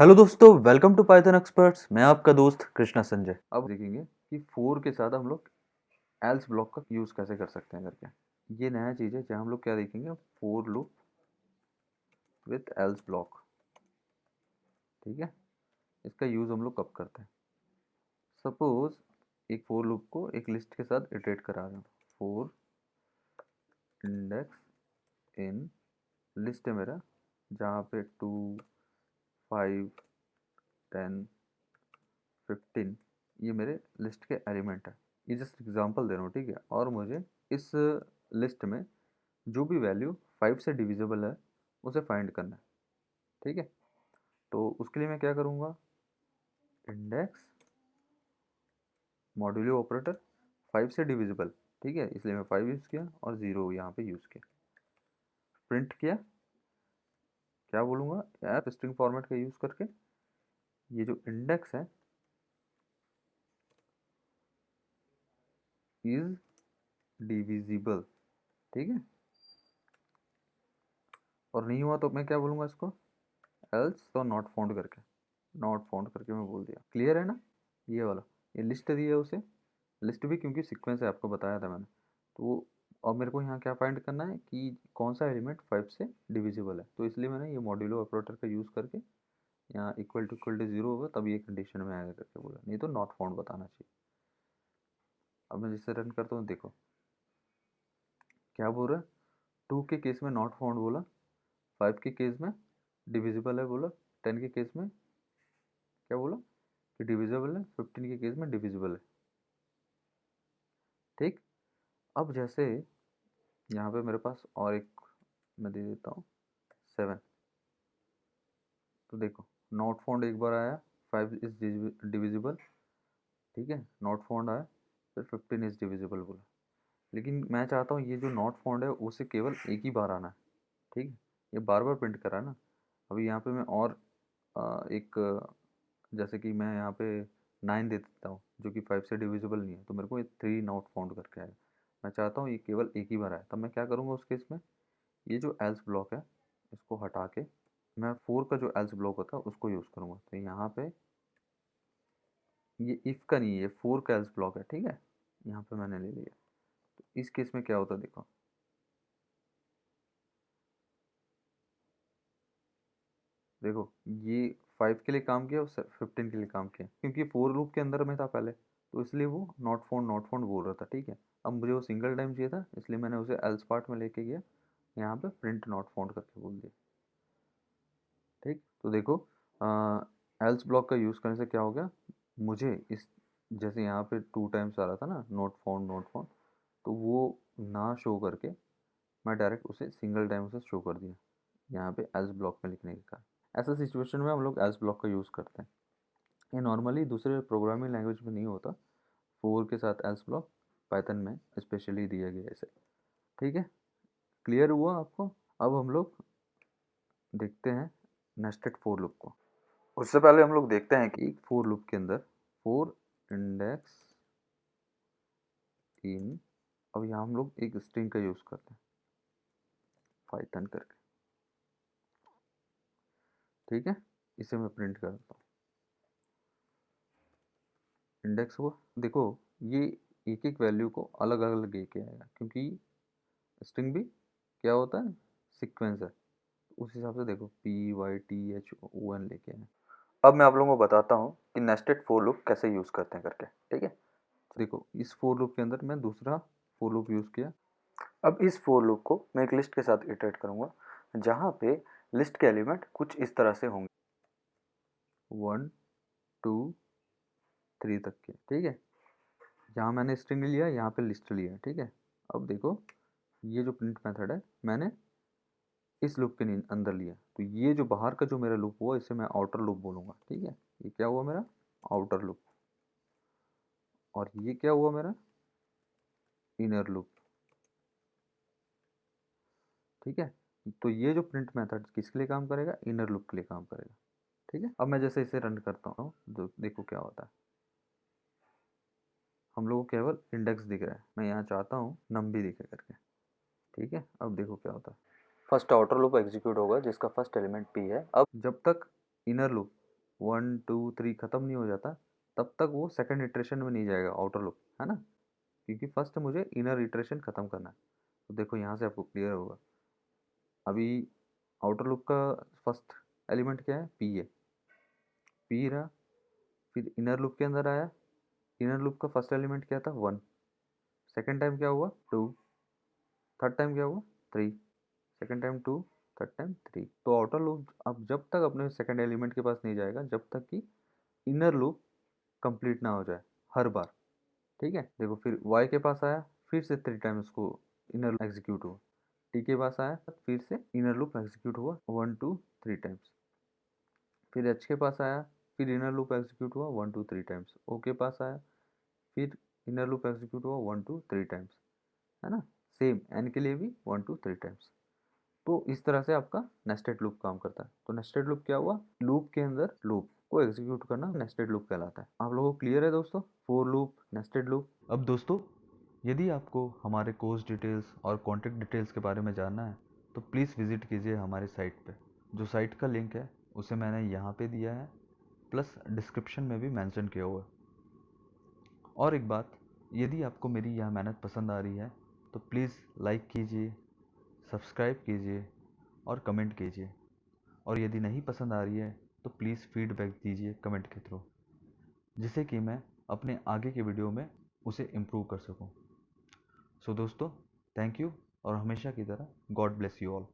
Hello दोस्तों, welcome to Python experts. मैं आपका दोस्त कृष्णा संजय। अब देखेंगे कि फोर के साथ हम लोग एल्स ब्लॉक का यूज़ कैसे कर सकते हैं करके। ये नया चीज़ है जहाँ हम लोग क्या देखेंगे, for loop with else block. ठीक है, इसका यूज़ हम लोग कब करते हैं। सपोज एक फोर लूप को एक लिस्ट के साथ इटरेट करा रहे हैं। फोर इंडेक्स इन लिस्ट है मेरा, जहाँ पे 2, 5, 10, 15 ये मेरे लिस्ट के एलिमेंट है। ये जस्ट एग्जांपल दे रहा हूँ, ठीक है। और मुझे इस लिस्ट में जो भी वैल्यू 5 से डिविजिबल है उसे फाइंड करना है, ठीक है। तो उसके लिए मैं क्या करूँगा, इंडेक्स मॉड्यूलो ऑपरेटर 5 से डिविजिबल, ठीक है, इसलिए मैं 5 यूज़ किया और 0 यहाँ पे यूज़ किया। प्रिंट किया, क्या बोलूँगा यार, स्ट्रिंग फॉर्मेट का यूज़ करके ये जो इंडेक्स है इज डिविजिबल, ठीक है। और नहीं हुआ तो मैं क्या बोलूँगा इसको, एल्स तो नॉट फाउंड करके, नॉट फाउंड करके मैं बोल दिया। क्लियर है ना। ये वाला, ये लिस्ट दी है उसे, लिस्ट भी क्योंकि सीक्वेंस है, आपको बताया था मैंने। तो अब मेरे को यहाँ क्या फाइंड करना है कि कौन सा एलिमेंट 5 से डिविजिबल है। तो इसलिए मैंने ये मॉड्यूलो ऑपरेटर का यूज़ करके यहाँ इक्वल टू 0 होगा तब ये कंडीशन में आएगा करके बोला, नहीं तो नॉट फाउंड बताना चाहिए। अब मैं जिससे रन करता हूँ देखो क्या बोल रहा है, 2 के केस में नॉट फाउंड बोला, 5 के केस में डिविजिबल है बोला, 10 के केस में क्या बोला कि डिविजिबल है, 15 के केस में डिविजिबल है, ठीक। अब जैसे यहाँ पे मेरे पास और एक मैं दे देता हूँ 7, तो देखो नॉट फाउंड एक बार आया, 5 इज डिविजिबल, ठीक है, नॉट फाउंड आया, फिर 15 इज डिविजिबल बोला। लेकिन मैं चाहता हूँ ये जो नॉट फाउंड है उसे केवल एक ही बार आना है, ठीक है, ये बार बार प्रिंट करा ना। अभी यहाँ पे मैं और एक जैसे कि मैं यहाँ पे 9 दे देता हूँ जो कि 5 से डिविजिबल नहीं है, तो मेरे को ये 3 नॉट फाउंड करके आएगा। मैं चाहता हूँ ये केवल एक ही बार आए, तब मैं क्या करूँगा उस केस में, ये जो एल्स ब्लॉक है इसको हटा के मैं 4 का जो एल्स ब्लॉक होता है उसको यूज़ करूँगा। तो यहाँ पे ये इफ़ का नहीं है, ये 4 का एल्स ब्लॉक है, ठीक है, यहाँ पे मैंने ले लिया। तो इस केस में क्या होता है देखो, देखो ये 5 के लिए काम किया और 15 के लिए काम किया, क्योंकि 4 लूप के अंदर में था पहले, तो इसलिए वो नॉट फाउंड बोल रहा था, ठीक है। अब मुझे वो सिंगल टाइम चाहिए था, इसलिए मैंने उसे एल्स पार्ट में लेके गया, यहाँ पे प्रिंट नॉट फाउंड करके बोल दिया, ठीक। तो देखो एल्स ब्लॉक का यूज़ करने से क्या हो गया, मुझे इस जैसे यहाँ पे 2 टाइम्स आ रहा था ना नॉट फाउंड, तो वो ना शो करके मैं डायरेक्ट उसे सिंगल टाइम उसे शो कर दिया यहाँ पे एल्स ब्लॉक में लिखने के कारण। ऐसा सिचुएशन में हम लोग एल्स ब्लॉक का यूज़ करते हैं। ये नॉर्मली दूसरे प्रोग्रामिंग लैंग्वेज में नहीं होता, फोर के साथ एल्स ब्लॉक पाइथन में स्पेशली दिया गया है इसे, ठीक है। क्लियर हुआ आपको। अब हम लोग देखते हैं नेस्टेड फोर लूप को। उससे पहले हम लोग देखते हैं कि फोर लूप के अंदर फोर इंडेक्स इन, अब यहाँ हम लोग एक स्ट्रिंग का यूज़ करते हैं पाइथन करके, ठीक है। इसे मैं प्रिंट करता हूँ, इंडेक्स हुआ। देखो ये एक एक वैल्यू को अलग अलग लेके आएगा, क्योंकि स्ट्रिंग भी क्या होता है, सीक्वेंस है। उस हिसाब से देखो PYTHON लेके आए। अब मैं आप लोगों को बताता हूँ कि नेस्टेड फोर लूप कैसे यूज़ करते हैं करके, ठीक है। तो देखो इस फोर लूप के अंदर मैं दूसरा फोर लूप यूज़ किया। अब इस फोर लूप को मैं एक लिस्ट के साथ इटरेट करूँगा, जहाँ पे लिस्ट के एलिमेंट कुछ इस तरह से होंगे, 1, 2, 3 तक के, ठीक है। यहाँ मैंने स्ट्रिंग लिया, यहाँ पे लिस्ट लिया, ठीक है। अब देखो ये जो प्रिंट मेथड है मैंने इस लूप के अंदर लिया, तो ये जो बाहर का जो मेरा लूप हुआ इसे मैं आउटर लूप बोलूँगा, ठीक है। ये क्या हुआ मेरा आउटर लूप, और ये क्या हुआ मेरा इनर लूप, ठीक है। तो ये जो प्रिंट मेथड किसके लिए काम करेगा, इनर लूप के लिए काम करेगा, ठीक है। अब मैं जैसे इसे रन करता हूँ तो देखो क्या होता है, हम लोगों को केवल इंडेक्स दिख रहा है, मैं यहाँ चाहता हूँ नम भी दिखे करके, ठीक है। अब देखो क्या होता है, फर्स्ट आउटर लूप एग्जीक्यूट होगा जिसका फर्स्ट एलिमेंट p है। अब जब तक इनर लूप 1 2 3 ख़त्म नहीं हो जाता तब तक वो सेकंड इटरेशन में नहीं जाएगा आउटर लूप, है ना? क्योंकि फर्स्ट मुझे इनर इटरेशन ख़त्म करना है। तो देखो यहाँ से आपको क्लियर होगा। अभी आउटर लूप का फर्स्ट एलिमेंट क्या है? पी है, पी रहा। फिर इनर लूप के अंदर आया, इनर लूप का फर्स्ट एलिमेंट क्या था? 1। सेकेंड टाइम क्या हुआ? 2। थर्ड टाइम क्या हुआ? 3। Second time 2, third time 3। तो आउटर लूप अब जब तक अपने सेकेंड एलिमेंट के पास नहीं जाएगा जब तक कि इनर लूप कंप्लीट ना हो जाए हर बार, ठीक है? देखो फिर y के पास आया, फिर से 3 टाइम उसको इनर लूप एग्जीक्यूट हुआ। t के पास आया, फिर से इनर लूप एग्जीक्यूट हुआ 1 2 3 टाइम्स। फिर h के पास आया, फिर इनर लूप एग्जीक्यूट हुआ 1 2 3 टाइम्स। o के पास आया, फिर इनर लूप एग्जीक्यूट हुआ 1 2 3 टाइम्स, है ना? सेम n के लिए भी 1 2 3 टाइम्स। तो इस तरह से आपका नेस्टेड लूप काम करता है। तो नेस्टेड लूप क्या हुआ? लूप के अंदर लूप को एग्जीक्यूट करना नेस्टेड लूप कहलाता है। आप लोगों को क्लियर है दोस्तों? For loop, nested loop. अब दोस्तों, यदि आपको हमारे कोर्स डिटेल्स और कॉन्टैक्ट डिटेल्स के बारे में जानना है तो प्लीज़ विज़िट कीजिए हमारी साइट पे। जो साइट का लिंक है उसे मैंने यहाँ पे दिया है, प्लस डिस्क्रिप्शन में भी मेंशन किया हुआ है। और एक बात, यदि आपको मेरी यह मेहनत पसंद आ रही है तो प्लीज़ लाइक कीजिए, सब्सक्राइब कीजिए और कमेंट कीजिए। और यदि नहीं पसंद आ रही है तो प्लीज़ फीडबैक दीजिए कमेंट के थ्रू, जिससे कि मैं अपने आगे के वीडियो में उसे इम्प्रूव कर सकूं। सो दोस्तों, थैंक यू और हमेशा की तरह गॉड ब्लेस यू ऑल।